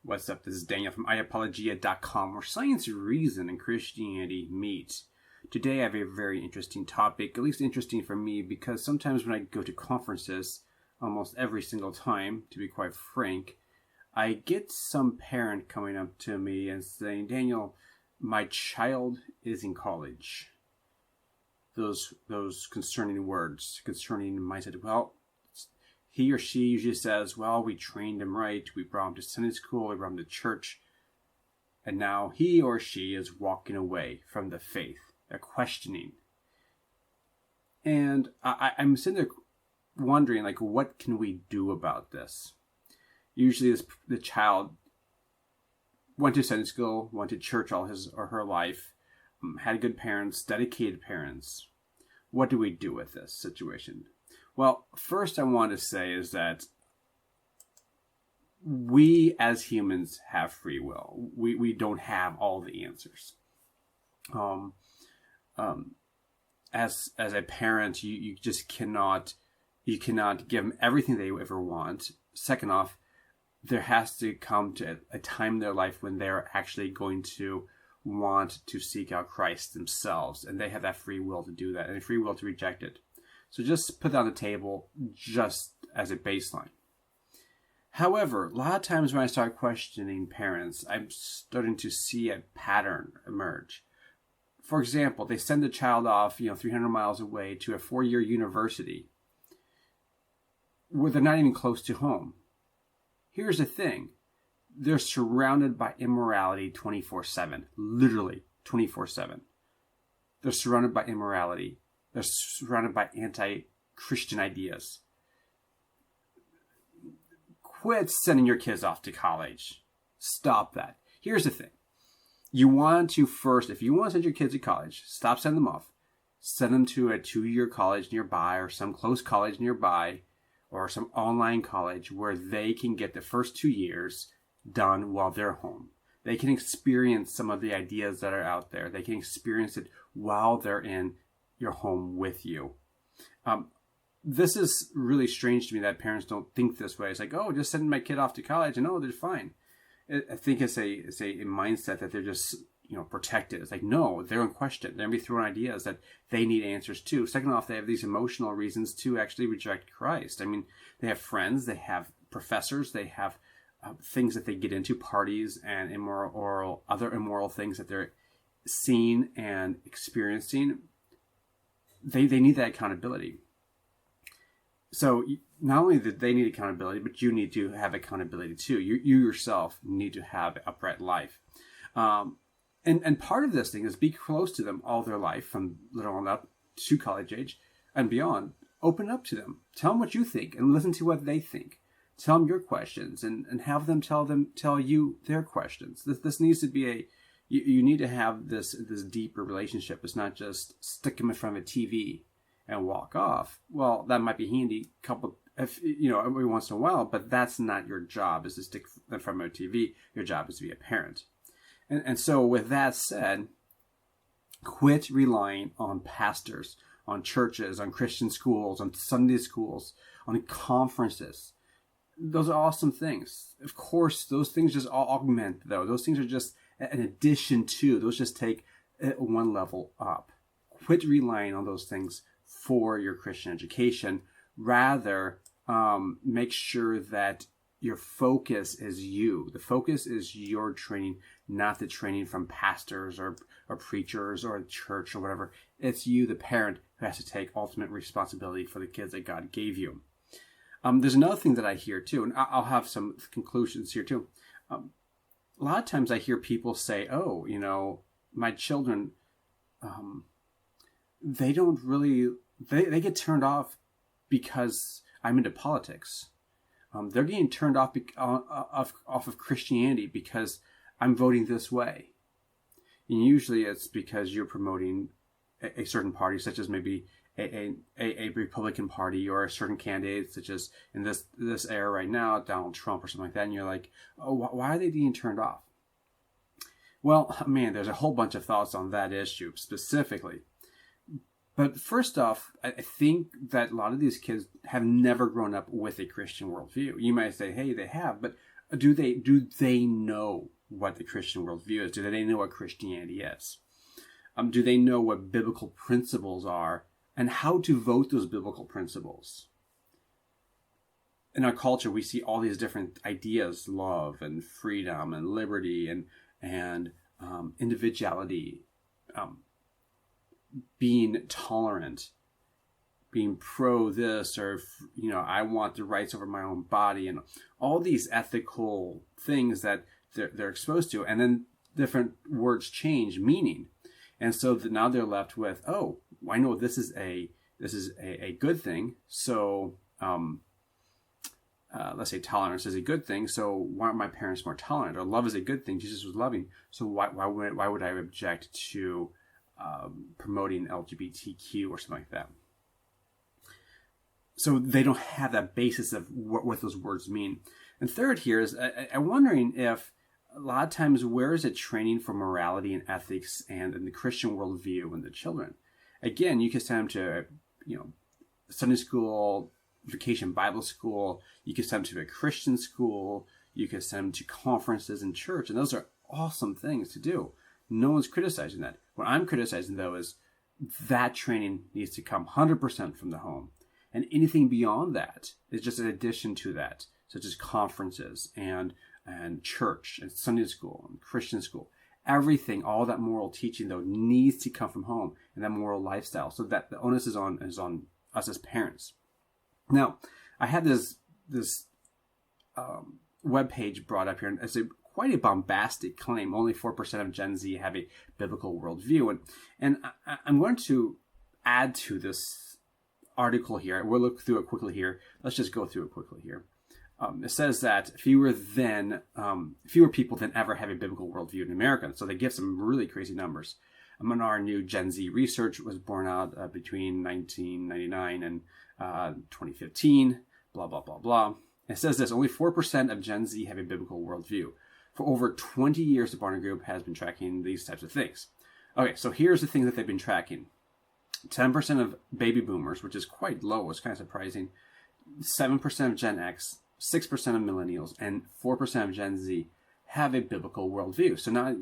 What's up? This is Daniel from Apologetics.com, where science, reason, and Christianity meet. Today I have a very interesting topic, at least interesting for me, because sometimes when I go to conferences, almost every single time, to be quite frank, I get some parent coming up to me and saying, Daniel, my child is in college. Those concerning words, concerning mindset. Well, he or she usually says, well, we trained him right. We brought him to Sunday school. We brought him to church. And now he or she is walking away from the faith. They're questioning. And I'm sitting there wondering, like, what can we do about this? Usually the child went to Sunday school, went to church all his or her life, had good parents, dedicated parents. What do we do with this situation? Well, first I want to say is that we as humans have free will. We don't have all the answers. As a parent, you just cannot give them everything they ever want. Second off, there has to come to a time in their life when they're actually going to want to seek out Christ themselves, and they have that free will to do that and a free will to reject it. So just put that on the table just as a baseline. However, a lot of times when I start questioning parents, I'm starting to see a pattern emerge. For example, they send the child off, 300 miles away to a 4-year university where they're not even close to home. Here's the thing. They're surrounded by immorality 24/7, literally 24/7. They're surrounded by immorality. They're surrounded by anti-Christian ideas. Quit sending your kids off to college. Stop that. Here's the thing. If you want to send your kids to college, stop sending them off. Send them to a 2-year college nearby or some close college nearby or some online college where they can get the first 2 years done while they're home. They can experience some of the ideas that are out there. They can experience it while they're in your home with you. This is really strange to me that parents don't think this way. It's like, oh, just send my kid off to college and they're fine. I think it's a mindset that they're just protected. It's like, no, they're in question. They're gonna be throwing ideas that they need answers to. Second off, they have these emotional reasons to actually reject Christ. I mean, they have friends, they have professors, they have things that they get into, parties and other immoral things that they're seeing and experiencing. They need that accountability. So not only do they need accountability, but you need to have accountability too. You yourself need to have an upright life. And part of this thing is be close to them all their life, from little on up to college age and beyond. Open up to them. Tell them what you think and listen to what they think. Tell them your questions and have them tell you their questions. This needs to be you need to have this deeper relationship. It's not just stick them in front of a TV and walk off. Well, that might be handy every once in a while, but that's not your job, is to stick them in front of a TV. Your job is to be a parent. And so with that said, quit relying on pastors, on churches, on Christian schools, on Sunday schools, on conferences. Those are awesome things. Of course, those things just augment, though. Those things are just an addition to. Those just take one level up. Quit relying on those things for your Christian education. Rather, make sure that your focus is you. The focus is your training, not the training from pastors or preachers or the church or whatever. It's you, the parent, who has to take ultimate responsibility for the kids that God gave you. There's another thing that I hear too, and I'll have some conclusions here too. A lot of times I hear people say, oh, my children, they don't really, they get turned off because I'm into politics. They're getting turned off of Christianity because I'm voting this way. And usually it's because you're promoting a certain party, such as maybe a Republican Party or a certain candidate, such as in this era right now, Donald Trump or something like that. And you're like, oh, why are they being turned off? Well, man, there's a whole bunch of thoughts on that issue specifically. But first off, I think that a lot of these kids have never grown up with a Christian worldview. You might say, hey, they have, but Do they know what the Christian worldview is? Do they know what Christianity is? Do they know what biblical principles are and how to vote those biblical principles? In our culture, we see all these different ideas: love and freedom and liberty and individuality, being tolerant, being pro this, or I want the rights over my own body, and all these ethical things that they're exposed to, and then different words change meaning, and so now they're left with, oh, I know this is a good thing, so let's say tolerance is a good thing, so why aren't my parents more tolerant? Or love is a good thing, Jesus was loving, so why would I object to promoting LGBTQ or something like that? So they don't have that basis of what those words mean. And third here is, I'm wondering if a lot of times, where is it training for morality and ethics and in the Christian worldview in the children? Again, you can send them to, Sunday school, vacation Bible school. You can send them to a Christian school. You can send them to conferences in church. And those are awesome things to do. No one's criticizing that. What I'm criticizing, though, is that training needs to come 100% from the home. And anything beyond that is just an addition to that, such as conferences and church and Sunday school and Christian school. Everything, all that moral teaching, though, needs to come from home and that moral lifestyle. So that the onus is on us as parents. Now, I had this web page brought up here, and it's quite a bombastic claim. Only 4% of Gen Z have a biblical worldview, and I'm going to add to this article here. We'll look through it quickly here. Let's just go through it quickly here. It says that fewer people than ever have a biblical worldview in America. So they give some really crazy numbers. Our new Gen Z research was born out between 1999 and 2015. Blah, blah, blah, blah. It says this: only 4% of Gen Z have a biblical worldview. For over 20 years, the Barna Group has been tracking these types of things. Okay, so here's the things that they've been tracking. 10% of baby boomers, which is quite low, it's kind of surprising. 7% of Gen X, 6% of millennials, and 4% of Gen Z have a biblical worldview. So now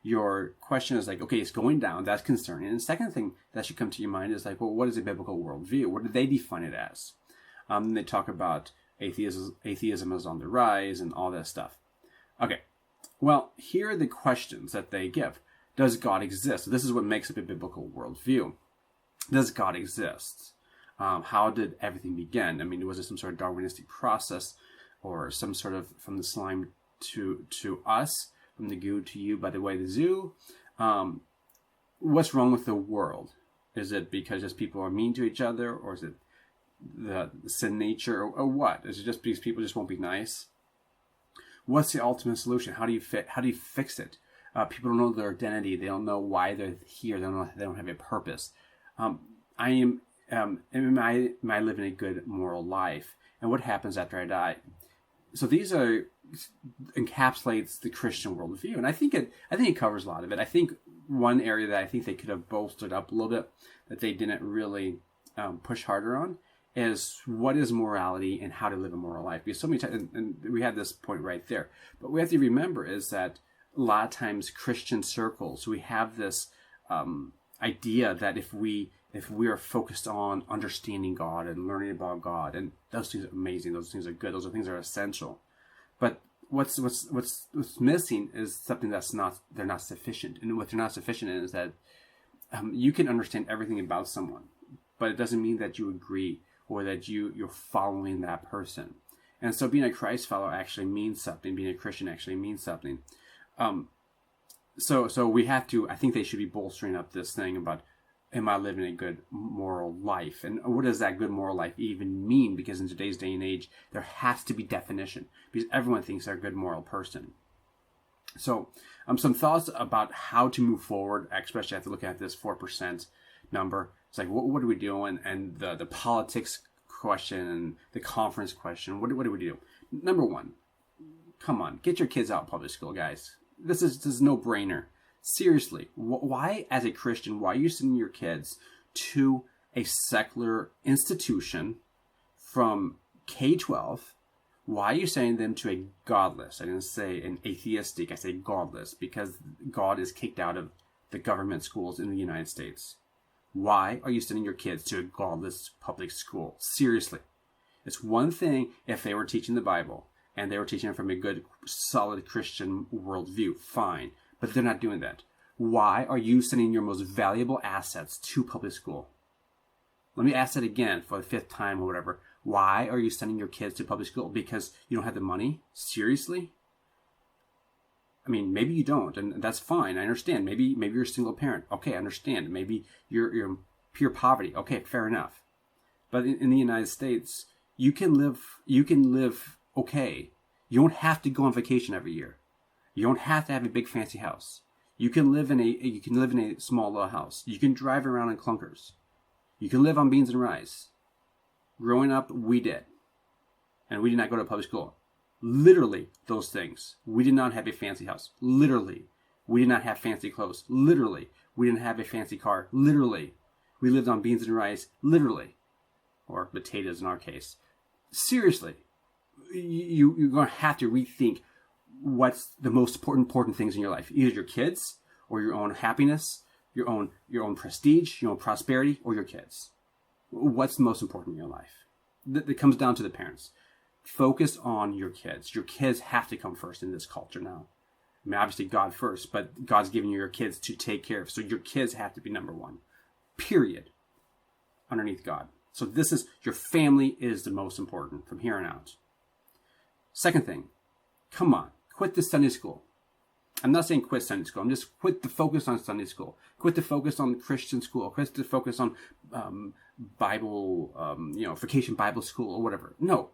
your question is like, okay, it's going down. That's concerning. And the second thing that should come to your mind is like, well, what is a biblical worldview? What do they define it as? They talk about atheism is on the rise and all that stuff. Okay, well, here are the questions that they give. Does God exist? So this is what makes up a biblical worldview. Does God exist? How did everything begin? I mean, was it some sort of Darwinistic process, or some sort of from the slime to us, from the goo to you, by the way, the zoo? What's wrong with the world? Is it because just people are mean to each other, or is it the sin nature, or what? Is it just because people just won't be nice? What's the ultimate solution? How do you fix it? People don't know their identity. They don't know why they're here. They don't have a purpose. Am I living a good moral life? And what happens after I die? So these encapsulates the Christian worldview, and I think it covers a lot of it. I think one area that I think they could have bolstered up a little bit, that they didn't really push harder on, is what is morality and how to live a moral life. Because so many times, and we had this point right there, but we have to remember is that a lot of times Christian circles, we have this idea that if we are focused on understanding God and learning about God, and those things are amazing, those things are good, those are things that are essential. But what's missing is something they're not sufficient. And what they're not sufficient in is that you can understand everything about someone, but it doesn't mean that you agree or that you're following that person. And so being a Christ follower actually means something. Being a Christian actually means something. So we have to, I think they should be bolstering up this thing about, am I living a good moral life? And what does that good moral life even mean? Because in today's day and age, there has to be definition, because everyone thinks they're a good moral person. So some thoughts about how to move forward, especially after looking at this 4% number. It's like, what do we do? And the politics question and the conference question. What do we do? Number one, come on, get your kids out of public school, guys. This is no brainer. Seriously, why, as a Christian, why are you sending your kids to a secular institution from K-12 Why are you sending them to a godless? I didn't say an atheistic, I say godless, because God is kicked out of the government schools in the United States. Why are you sending your kids to a godless public school? Seriously. It's one thing if they were teaching the Bible and they were teaching it from a good, solid Christian worldview. Fine. But they're not doing that. Why are you sending your most valuable assets to public school? Let me ask that again for the 5th time or whatever. Why are you sending your kids to public school? Because you don't have the money? Seriously? I mean, maybe you don't, and that's fine. I understand. Maybe you're a single parent. Okay, I understand. Maybe you're in pure poverty. Okay, fair enough. But in the United States, you can live okay. You don't have to go on vacation every year. You don't have to have a big fancy house. You can live in a small little house. You can drive around in clunkers. You can live on beans and rice. Growing up, we did. And we did not go to public school. Literally, those things. We did not have a fancy house. Literally. We did not have fancy clothes. Literally. We didn't have a fancy car. Literally. We lived on beans and rice. Literally. Or potatoes in our case. Seriously. You're going to have to rethink what's the most important things in your life. Either your kids, or your own happiness, your own prestige, your own prosperity, or your kids. What's the most important in your life? That comes down to the parents. Focus on your kids. Your kids have to come first in this culture now. I mean, obviously God first, but God's giving you your kids to take care of. So your kids have to be number one. Period. Underneath God. So this is, your family is the most important from here on out. Second thing, come on, quit the Sunday school. I'm not saying quit Sunday school. I'm just quit the focus on Sunday school. Quit the focus on Christian school. Quit the focus on Bible, vacation Bible school or whatever. No,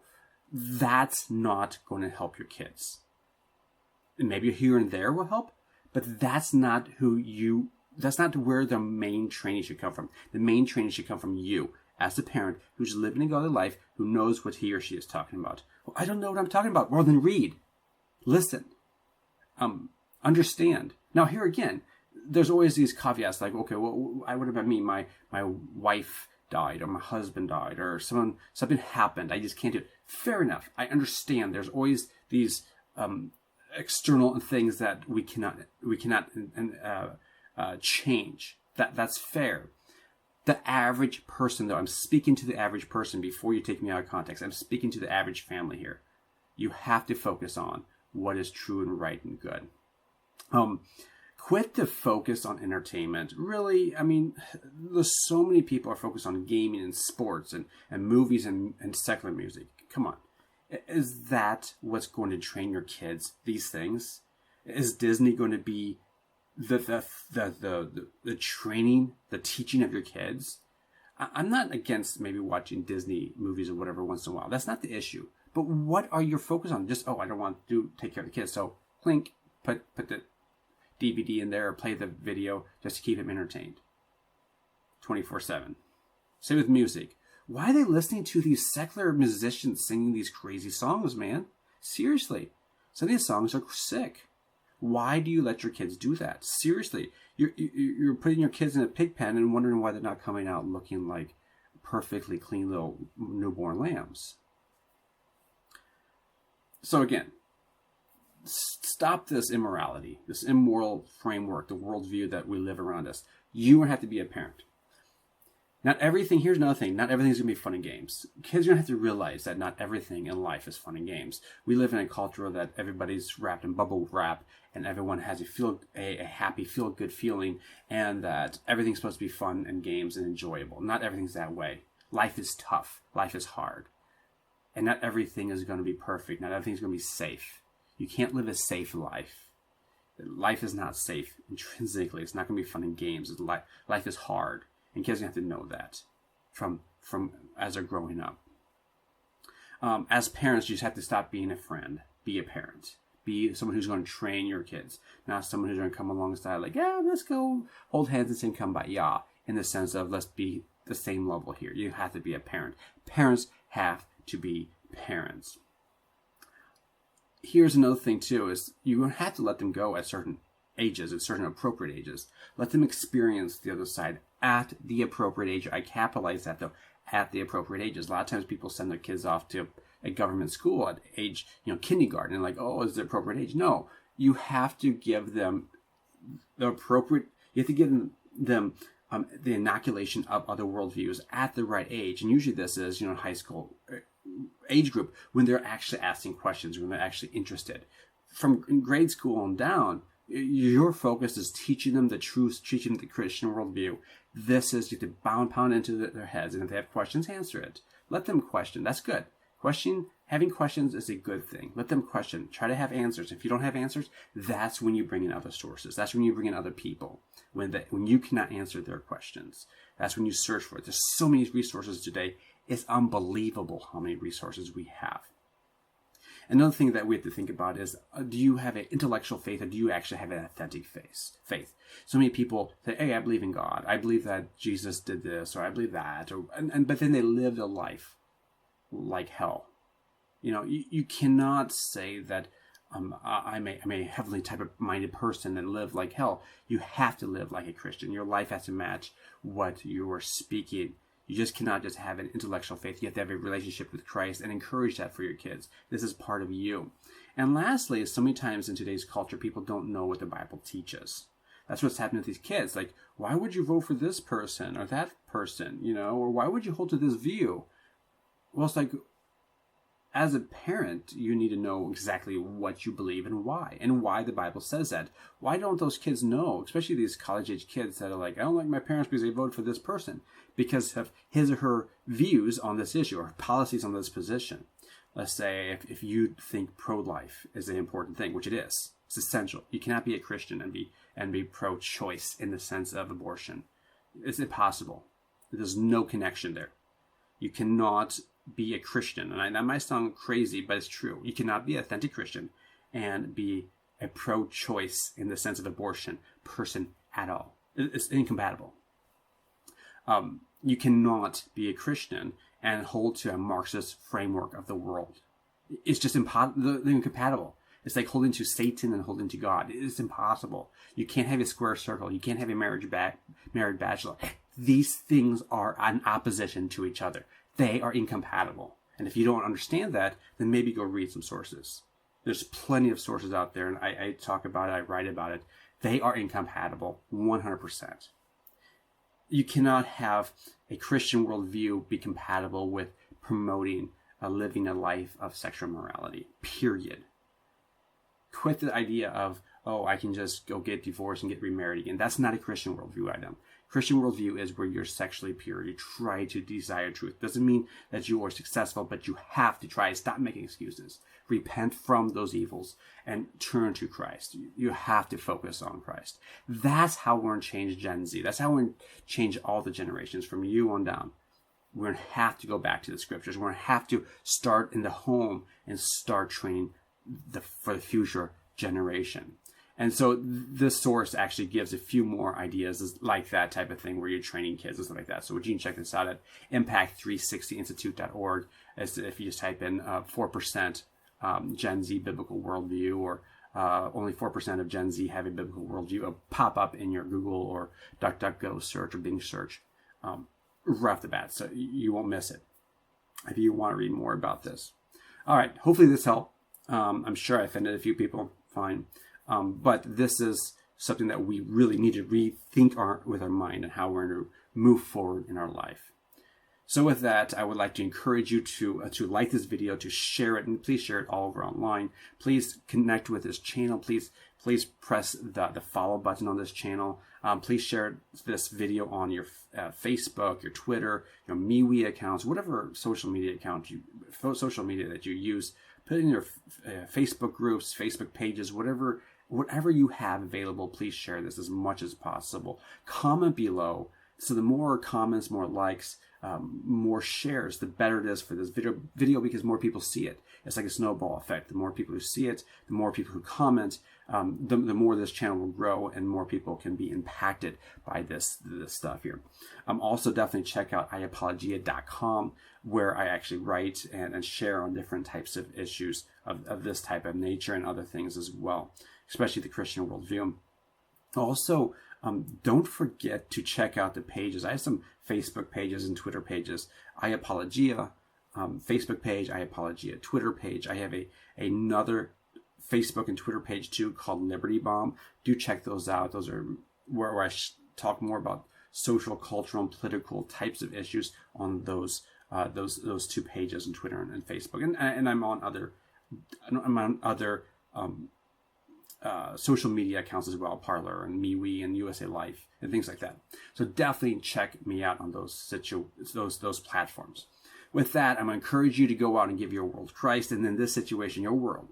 that's not going to help your kids. And maybe here and there will help, but that's not where the main training should come from. The main training should come from you as a parent who's living a godly life, who knows what he or she is talking about. Well, I don't know what I'm talking about. Well, then read. Listen. Understand. Now, here again, there's always these caveats like, okay, well, I would have been me. My wife died, or my husband died, or something happened. I just can't do it. Fair enough. I understand. There's always these external things that we cannot change. That's fair. The average person, though, I'm speaking to the average person before you take me out of context. I'm speaking to the average family here. You have to focus on what is true and right and good. Quit the focus on entertainment. Really, I mean, there's so many people are focused on gaming and sports and movies and secular music. Come on. Is that what's going to train your kids, these things? Is Disney going to be the training, the teaching of your kids? I'm not against maybe watching Disney movies or whatever once in a while. That's not the issue. But what are you focused on? Just, I don't want to take care of the kids. So, clink, put the DVD in there or play the video just to keep him entertained 24/7. Same with music. Why are they listening to these secular musicians singing these crazy songs, man? Seriously. Some of these songs are sick. Why do you let your kids do that? Seriously. You're putting your kids in a pig pen and wondering why they're not coming out looking like perfectly clean little newborn lambs. So again, stop this immorality, this immoral framework, the worldview that we live around us. You have to be a parent. Not everything, here's another thing, not everything's going to be fun and games. Kids are going to have to realize that not everything in life is fun and games. We live in a culture that everybody's wrapped in bubble wrap and everyone has a happy, feel-good feeling, and that everything's supposed to be fun and games and enjoyable. Not everything's that way. Life is tough. Life is hard. And not everything is going to be perfect. Not everything's going to be safe. You can't live a safe life. Life is not safe intrinsically. It's not going to be fun and games. Life is hard. And kids have to know that from as they're growing up. As parents, you just have to stop being a friend. Be a parent. Be someone who's going to train your kids. Not someone who's going to come alongside like, yeah, let's go hold hands and sing Kumbaya. In the sense of, let's be the same level here. You have to be a parent. Parents have to be parents. Here's another thing too, is you have to let them go at certain ages, at certain appropriate ages. Let them experience the other side at the appropriate age. I capitalize that though, at the appropriate ages. A lot of times people send their kids off to a government school at age, kindergarten, and like, oh, is the appropriate age? No, you have to give them the appropriate, you have to give them the inoculation of other worldviews at the right age. And usually this is, high school age group, when they're actually asking questions, when they're actually interested. From grade school on down, your focus is teaching them the truth, teaching them the Christian worldview. This is, you have to pound into their heads. And if they have questions, answer it. Let them question. That's good. Having questions is a good thing. Let them question. Try to have answers. If you don't have answers, that's when you bring in other sources. That's when you bring in other people. When you cannot answer their questions, that's when you search for it. There's so many resources today. It's unbelievable how many resources we have. Another thing that we have to think about is, do you have an intellectual faith, or do you actually have an authentic faith? So many people say, hey, I believe in God. I believe that Jesus did this, or I believe that. But then they live a life like hell. You cannot say that I'm a heavenly type of minded person and live like hell. You have to live like a Christian. Your life has to match what you are speaking. You just cannot just have an intellectual faith. You have to have a relationship with Christ and encourage that for your kids. This is part of you. And lastly, so many times in today's culture, people don't know what the Bible teaches. That's what's happening with these kids. Like, why would you vote for this person or that person, or why would you hold to this view? Well, it's like, as a parent, you need to know exactly what you believe and why the Bible says that. Why don't those kids know, especially these college-age kids that are like, I don't like my parents because they voted for this person, because of his or her views on this issue or policies on this position. Let's say if you think pro-life is an important thing, which it is, it's essential. You cannot be a Christian and be pro-choice in the sense of abortion. It's impossible. There's no connection there. You cannot be a Christian, and that might sound crazy, but it's true. You cannot be an authentic Christian and be a pro-choice in the sense of abortion person at all. It's incompatible. You cannot be a Christian and hold to a Marxist framework of the world. It's just incompatible. It's like holding to Satan and holding to God. It's impossible. You can't have a square circle. You can't have a married bachelor. These things are in opposition to each other. They are incompatible. And if you don't understand that, then maybe go read some sources. There's plenty of sources out there, and I talk about it, I write about it. They are incompatible, 100%. You cannot have a Christian worldview be compatible with promoting living a life of sexual morality, period. Quit the idea of, oh, I can just go get divorced and get remarried again. That's not a Christian worldview item. Christian worldview is where you're sexually pure. You try to desire truth. Doesn't mean that you are successful, but you have to try. Stop making excuses. Repent from those evils and turn to Christ. You have to focus on Christ. That's how we're going to change Gen Z. That's how we're going to change all the generations from you on down. We're going to have to go back to the scriptures. We're going to have to start in the home and start training for the future generation. And so this source actually gives a few more ideas like that type of thing where you're training kids and stuff like that. So you can check this out at impact360institute.org. As if you just type in 4% Gen Z biblical worldview, or only 4% of Gen Z have a biblical worldview, it'll pop up in your Google or DuckDuckGo search or Bing search right off the bat. So you won't miss it if you want to read more about this. All right. Hopefully this helped. I'm sure I offended a few people. Fine. But this is something that we really need to rethink with our mind and how we're going to move forward in our life. So with that, I would like to encourage you to like this video, to share it, and please share it all over online. Please connect with this channel. Please press the follow button on this channel. Please share this video on your Facebook, your Twitter, your MeWe accounts, whatever social media that you use. Put it in your Facebook groups, Facebook pages, whatever you have available. Please share this as much as possible. Comment below. So the more comments, more likes, more shares, the better it is for this video because more people see it. It's like a snowball effect. The more people who see it, the more people who comment, the more this channel will grow and more people can be impacted by this stuff here. Also, definitely check out iapologia.com, where I actually write and share on different types of issues of this type of nature and other things as well, especially the Christian worldview. Also, don't forget to check out the pages. I have some Facebook pages and Twitter pages. iApologia Facebook page. I have Apologia Twitter page. I have another Facebook and Twitter page too called Liberty Bomb. Do check those out. Those are where I talk more about social, cultural, and political types of issues on those two pages on Twitter and Facebook. And I'm on other social media accounts as well, Parler and MeWe and USA Life and things like that. So definitely check me out on those platforms. With that, I'm going to encourage you to go out and give your world to Christ. And in this situation, your world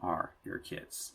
are your kids.